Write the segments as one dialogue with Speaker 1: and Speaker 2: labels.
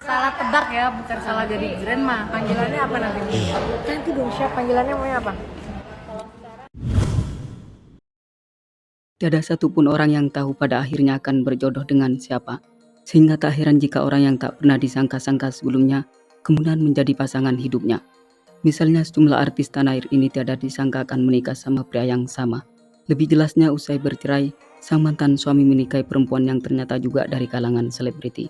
Speaker 1: Salah tebak ya, bukan salah jadi grandma. Panggilannya apa nanti? Nanti dong, Chef. Panggilannya namanya apa?
Speaker 2: Tiada satupun orang yang tahu pada akhirnya akan berjodoh dengan siapa. Sehingga tak heran jika orang yang tak pernah disangka-sangka sebelumnya kemudian menjadi pasangan hidupnya. Misalnya sejumlah artis tanah air ini tiada disangka akan menikah sama pria yang sama. Lebih jelasnya usai bercerai, sang mantan suami menikahi perempuan yang ternyata juga dari kalangan selebriti.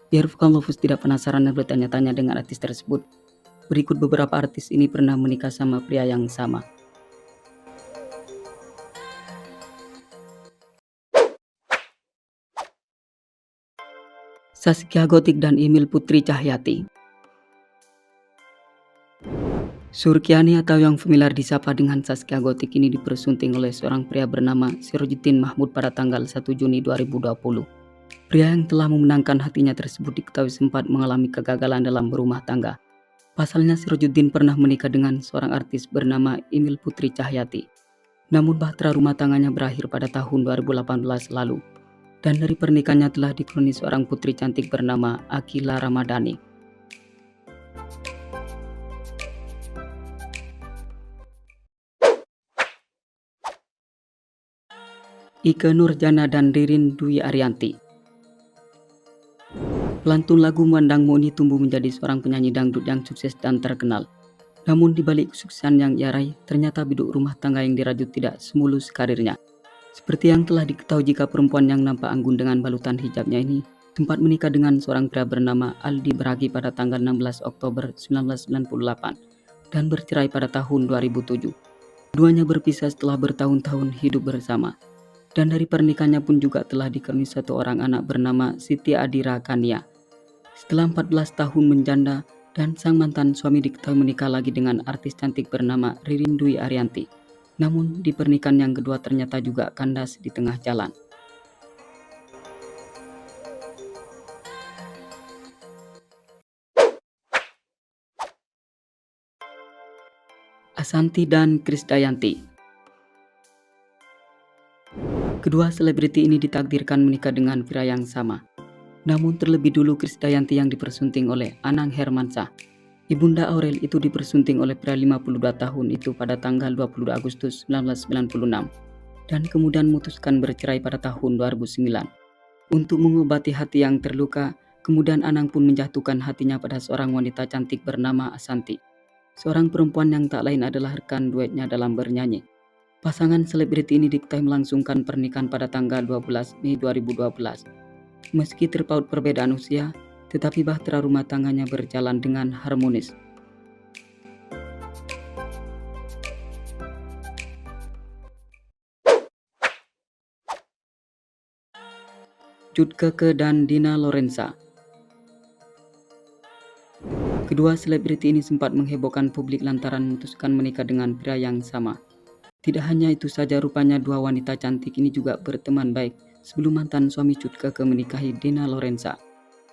Speaker 2: Biar Vulkan Lovers tidak penasaran dan bertanya-tanya dengan artis tersebut, berikut beberapa artis ini pernah menikah sama pria yang sama. Zaskia Gotik dan Emil Putri Cahyati. Surkiani atau yang familiar disapa dengan Zaskia Gotik ini dipersunting oleh seorang pria bernama Sirajuddin Mahmud pada tanggal 1 Juni 2020. Pria yang telah memenangkan hatinya tersebut diketahui sempat mengalami kegagalan dalam berumah tangga. Pasalnya Sirajuddin pernah menikah dengan seorang artis bernama Emil Putri Cahyati. Namun bahtera rumah tangganya berakhir pada tahun 2018 lalu. Dan dari pernikahannya telah dikaruniai seorang putri cantik bernama Akila Ramadhani. Ikke Nurjana dan Ririn Dwi Ariyanti. Pelantun lagu Mandangmu ini tumbuh menjadi seorang penyanyi dangdut yang sukses dan terkenal. Namun di balik kesuksesan yang ia raih, ternyata biduk rumah tangga yang dirajut tidak semulus karirnya. Seperti yang telah diketahui jika perempuan yang nampak anggun dengan balutan hijabnya ini sempat menikah dengan seorang pria bernama Aldi Bragi pada tanggal 16 Oktober 1998 dan bercerai pada tahun 2007. Keduanya berpisah setelah bertahun-tahun hidup bersama. Dan dari pernikahannya pun juga telah dikaruniai satu orang anak bernama Siti Adira Kania. Setelah 14 tahun menjanda dan sang mantan suami diketahui menikah lagi dengan artis cantik bernama Ririn Dwi Ariyanti. Namun di pernikahan yang kedua ternyata juga kandas di tengah jalan. Ashanty dan Krisdayanti. Kedua selebriti ini ditakdirkan menikah dengan pria yang sama. Namun terlebih dulu Krisdayanti yang dipersunting oleh Anang Hermansyah. Ibunda Aurel itu dipersunting oleh pria 52 tahun itu pada tanggal 22 Agustus 1996 dan kemudian memutuskan bercerai pada tahun 2009. Untuk mengobati hati yang terluka, kemudian Anang pun menjatuhkan hatinya pada seorang wanita cantik bernama Ashanty. Seorang perempuan yang tak lain adalah rekan duetnya dalam bernyanyi. Pasangan selebriti ini diketahui melangsungkan pernikahan pada tanggal 12 Mei 2012. Meski terpaut perbedaan usia, tetapi bahtera rumah tangganya berjalan dengan harmonis. Jud Keke dan Dina Lorenza. Kedua selebriti ini sempat menghebohkan publik lantaran memutuskan menikah dengan pria yang sama. Tidak hanya itu saja, rupanya dua wanita cantik ini juga berteman baik sebelum mantan suami Jud Keke menikahi Dina Lorenza.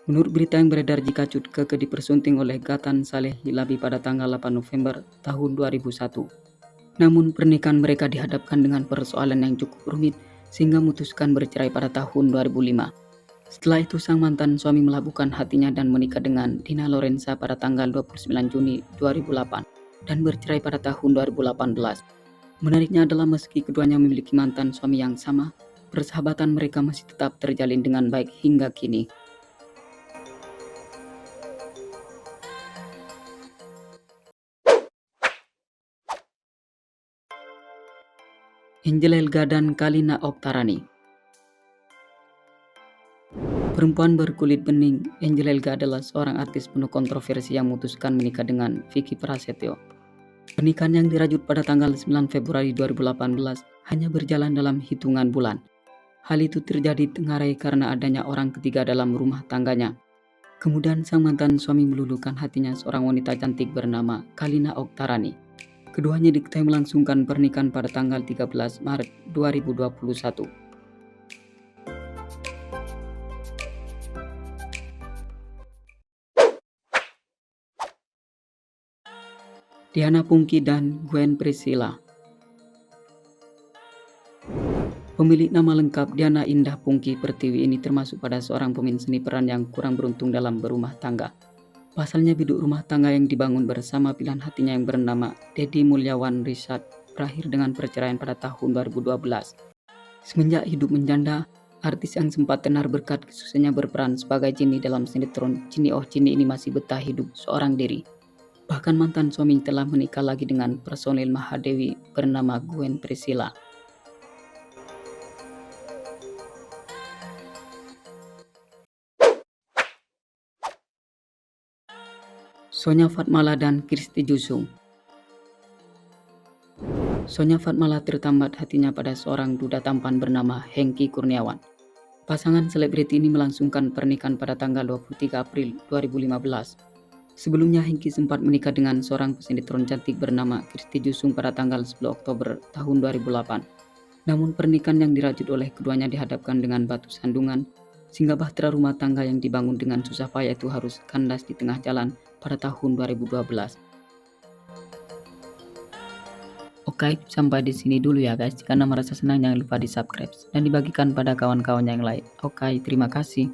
Speaker 2: Menurut berita yang beredar jika Jud Keke dipersunting oleh Gatan Saleh Hilabi pada tanggal 8 November tahun 2001. Namun pernikahan mereka dihadapkan dengan persoalan yang cukup rumit sehingga memutuskan bercerai pada tahun 2005. Setelah itu sang mantan suami melabuhkan hatinya dan menikah dengan Dina Lorenza pada tanggal 29 Juni 2008 dan bercerai pada tahun 2018. Menariknya adalah meski keduanya memiliki mantan suami yang sama, persahabatan mereka masih tetap terjalin dengan baik hingga kini. Angel Elga dan Kalina Oktarani. Perempuan berkulit bening, Angel Elga adalah seorang artis penuh kontroversi yang memutuskan menikah dengan Vicky Prasetyo. Pernikahan yang dirajut pada tanggal 9 Februari 2018 hanya berjalan dalam hitungan bulan. Hal itu terjadi tengarai karena adanya orang ketiga dalam rumah tangganya. Kemudian sang mantan suami meluluhkan hatinya seorang wanita cantik bernama Kalina Oktarani. Keduanya diketahui melangsungkan pernikahan pada tanggal 13 Maret 2021. Diana Pungki dan Gwen Priscilla. Pemilik nama lengkap Diana Indah Pungki Pertiwi ini termasuk pada seorang pemain seni peran yang kurang beruntung dalam berumah tangga. Pasalnya biduk rumah tangga yang dibangun bersama pilihan hatinya yang bernama Deddy Mulyawan Richard berakhir dengan perceraian pada tahun 2012. Semenjak hidup menjanda, artis yang sempat tenar berkat kesusahannya berperan sebagai Jimmy dalam sinetron Cini Oh Cini ini masih betah hidup seorang diri. Bahkan mantan suami telah menikah lagi dengan personil Mahadewi bernama Gwen Priscilla. Sonya Fatmala dan Kristi Jusung. Sonya Fatmala tertambat hatinya pada seorang duda tampan bernama Hengky Kurniawan. Pasangan selebriti ini melangsungkan pernikahan pada tanggal 23 April 2015. Sebelumnya Hengky sempat menikah dengan seorang pesinetron cantik bernama Kristi Jusung pada tanggal 10 Oktober tahun 2008. Namun pernikahan yang dirajut oleh keduanya dihadapkan dengan batu sandungan, sehingga bahtera rumah tangga yang dibangun dengan susah payah itu harus kandas di tengah jalan pada tahun 2012. Oke, sampai di sini dulu ya guys. Jika Anda merasa senang jangan lupa di subscribe dan dibagikan pada kawan-kawan yang lain. Oke, terima kasih.